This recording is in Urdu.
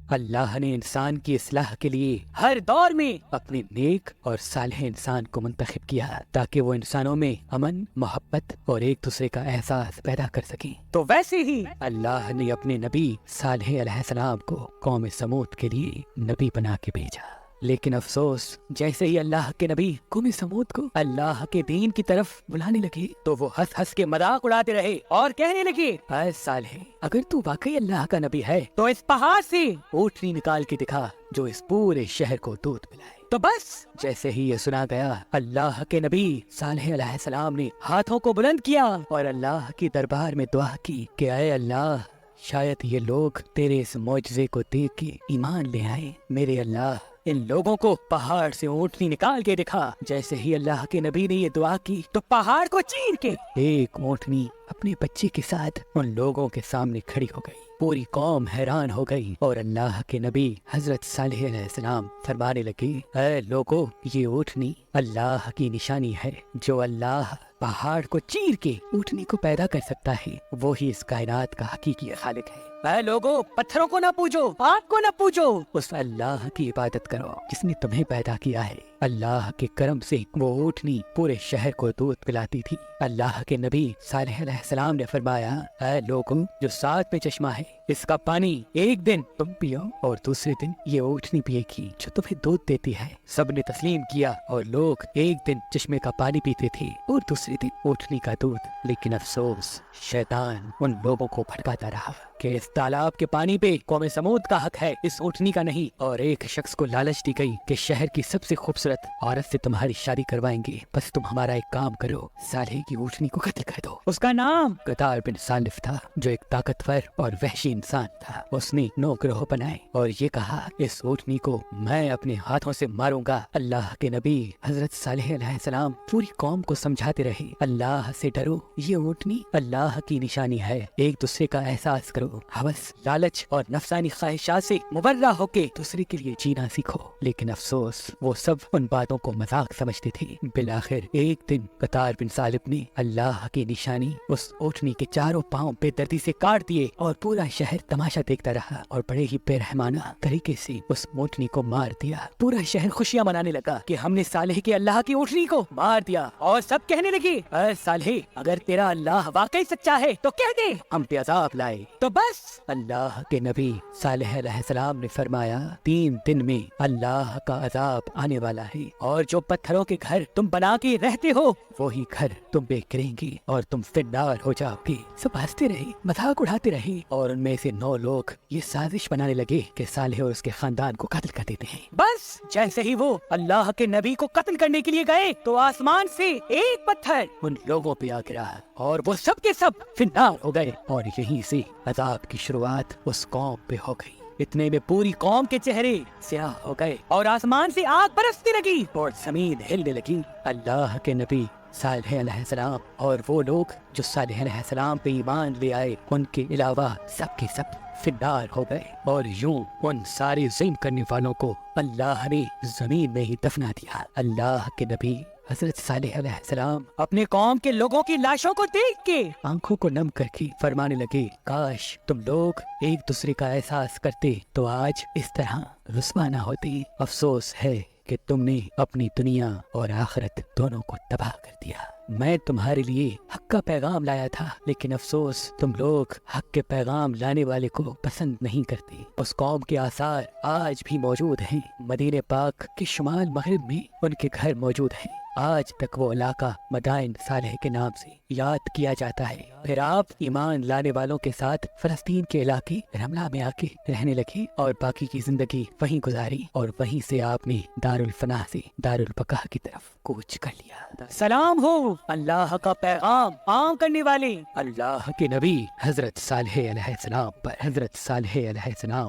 اللہ نے انسان کی اصلاح کے لیے ہر دور میں اپنے نیک اور صالح انسان کو منتخب کیا تاکہ وہ انسانوں میں امن، محبت اور ایک دوسرے کا احساس پیدا کر سکیں۔ تو ویسے ہی اللہ نے اپنے نبی صالح علیہ السلام کو قوم سمود کے لیے نبی بنا کے بھیجا، لیکن افسوس جیسے ہی اللہ کے نبی قوم سمود کو اللہ کے دین کی طرف بلانے لگے تو وہ ہنس ہنس کے مذاق اڑاتے رہے اور کہنے لگے، اے صالح، اگر تو واقعی اللہ کا نبی ہے تو اس پہاڑ سے اونٹنی نکال کے دکھا جو اس پورے شہر کو دودھ پلائے۔ تو بس جیسے ہی یہ سنا گیا، اللہ کے نبی صالح علیہ السلام نے ہاتھوں کو بلند کیا اور اللہ کی دربار میں دعا کی کہ اے اللہ، شاید یہ لوگ تیرے اس معجزے کو دیکھ کے ایمان لے آئے۔ میرے اللہ، ان لوگوں کو پہاڑ سے اونٹنی نکال کے دکھا۔ جیسے ہی اللہ کے نبی نے یہ دعا کی تو پہاڑ کو چیر کے ایک اونٹنی اپنے بچے کے ساتھ ان لوگوں کے سامنے کھڑی ہو گئی۔ پوری قوم حیران ہو گئی اور اللہ کے نبی حضرت صالح علیہ السلام فرمانے لگے، اے لوگو، یہ اونٹنی اللہ کی نشانی ہے۔ جو اللہ پہاڑ کو چیر کے اونٹنی کو پیدا کر سکتا ہے وہی اس کائنات کا حقیقی خالق ہے۔ اے لوگو، پتھروں کو نہ پوجو، آگ کو نہ پوجو، اس اللہ کی عبادت کرو جس نے تمہیں پیدا کیا ہے۔ اللہ کے کرم سے وہ اونٹنی پورے شہر کو دودھ پلاتی تھی۔ اللہ کے نبی صالح علیہ السلام نے فرمایا، اے لوگوں، جو ساتھ میں چشمہ ہے اس کا پانی ایک دن تم پیو اور دوسرے دن یہ اونٹنی پیے گی جو تمہیں دودھ دیتی ہے۔ سب نے تسلیم کیا اور لوگ ایک دن چشمے کا پانی پیتے تھے اور دوسرے دن اونٹنی کا دودھ۔ لیکن افسوس، شیطان ان لوگوں کو بھٹکاتا رہا کہ اس تالاب کے پانی پہ قوم سمود کا حق ہے، اس اونٹنی کا نہیں، اور ایک شخص کو لالچ دی گئی کہ شہر کی سب سے خوبصورت عورت سے تمہاری شادی کروائیں گے، بس تم ہمارا ایک کام کرو، صالح کی اونٹنی کو قتل کر دو۔ اس کا نام قطار بن سالف تھا، جو ایک طاقتور اور وحشی انسان تھا۔ اس نے 9 گروہ بنائے اور یہ کہا، اس اونٹنی کو میں اپنے ہاتھوں سے ماروں گا۔ اللہ کے نبی حضرت صالح علیہ السلام پوری قوم کو سمجھاتے رہے، اللہ سے ڈرو، یہ اونٹنی اللہ کی نشانی ہے، ایک دوسرے کا احساس کرو، ہوس، لالچ اور نفسانی خواہشات سے مبرہ ہو کے دوسرے کے لیے جینا سیکھو۔ لیکن افسوس، وہ سب ان باتوں کو مذاق سمجھتے تھے۔ بالآخر ایک دن قطار بن سالف نے اللہ کی نشانی اس اونٹنی کے چاروں پاؤں بے دردی سے کاٹ دیے اور پورا شہر تماشا دیکھتا رہا اور بڑے ہی بے رحمانہ طریقے سے اس اونٹنی کو مار دیا۔ پورا شہر خوشیاں منانے لگا کہ ہم نے صالح کے اللہ کی اونٹنی کو مار دیا، اور سب کہنے لگے، اے صالح، اگر تیرا اللہ واقعی سچا ہے تو کہہ دے ہم پہ عذاب لائے۔ تو بس اللہ کے نبی صالح علیہ السلام نے فرمایا، 3 دن میں اللہ کا عذاب آنے والا ہے، اور جو پتھروں کے گھر تم بنا کے رہتے ہو وہی گھر تم پہ گریں گے اور تم فنار ہو جاؤ گے۔ سب ہنستے رہے، مذاق اڑاتے رہے، اور ان میں سے 9 لوگ یہ سازش بنانے لگے کہ صالح اور اس کے خاندان کو قتل کر دیتے ہیں۔ بس جیسے ہی وہ اللہ کے نبی کو قتل کرنے کے لیے گئے تو آسمان سے ایک پتھر ان لوگوں پہ آ گرا اور وہ سب کے سب فنار ہو گئے، اور یہیں سے عذاب کی شروعات اس قوم پہ ہو گئی۔ اتنے میں پوری قوم کے چہرے سیاہ ہو گئے اور آسمان سے آگ برسنے لگی اور زمین ہلنے لگی۔ اللہ کے نبی صالح علیہ السلام اور وہ لوگ جو صالح علیہ السلام پہ ایمان لے آئے، ان کے علاوہ سب کے سب فنار ہو گئے، اور یوں ان سارے ظلم کرنے والوں کو اللہ نے زمین میں ہی دفنا دیا۔ اللہ کے نبی حضرت صالح علیہ السلام اپنے قوم کے لوگوں کی لاشوں کو دیکھ کے آنکھوں کو نم کر کے فرمانے لگے، کاش تم لوگ ایک دوسرے کا احساس کرتے تو آج اس طرح رسوا نہ ہوتی۔ افسوس ہے کہ تم نے اپنی دنیا اور آخرت دونوں کو تباہ کر دیا۔ میں تمہارے لیے حق کا پیغام لایا تھا، لیکن افسوس تم لوگ حق کے پیغام لانے والے کو پسند نہیں کرتے۔ اس قوم کے آثار آج بھی موجود ہیں، مدینہ پاک کے شمال مغرب میں ان کے گھر موجود ہیں۔ آج تک وہ علاقہ مدائن صالح کے نام سے یاد کیا جاتا ہے۔ پھر آپ ایمان لانے والوں کے ساتھ فلسطین کے علاقے رملہ میں آ کے رہنے لگے اور باقی کی زندگی وہیں گزاری، اور وہیں سے آپ نے دارالفنا سے دارالبقاء کی طرف کوچ کر لیا۔ سلام ہو اللہ کا پیغام عام کرنے والے اللہ کے نبی حضرت صالح علیہ السلام پر۔ حضرت صالح علیہ السلام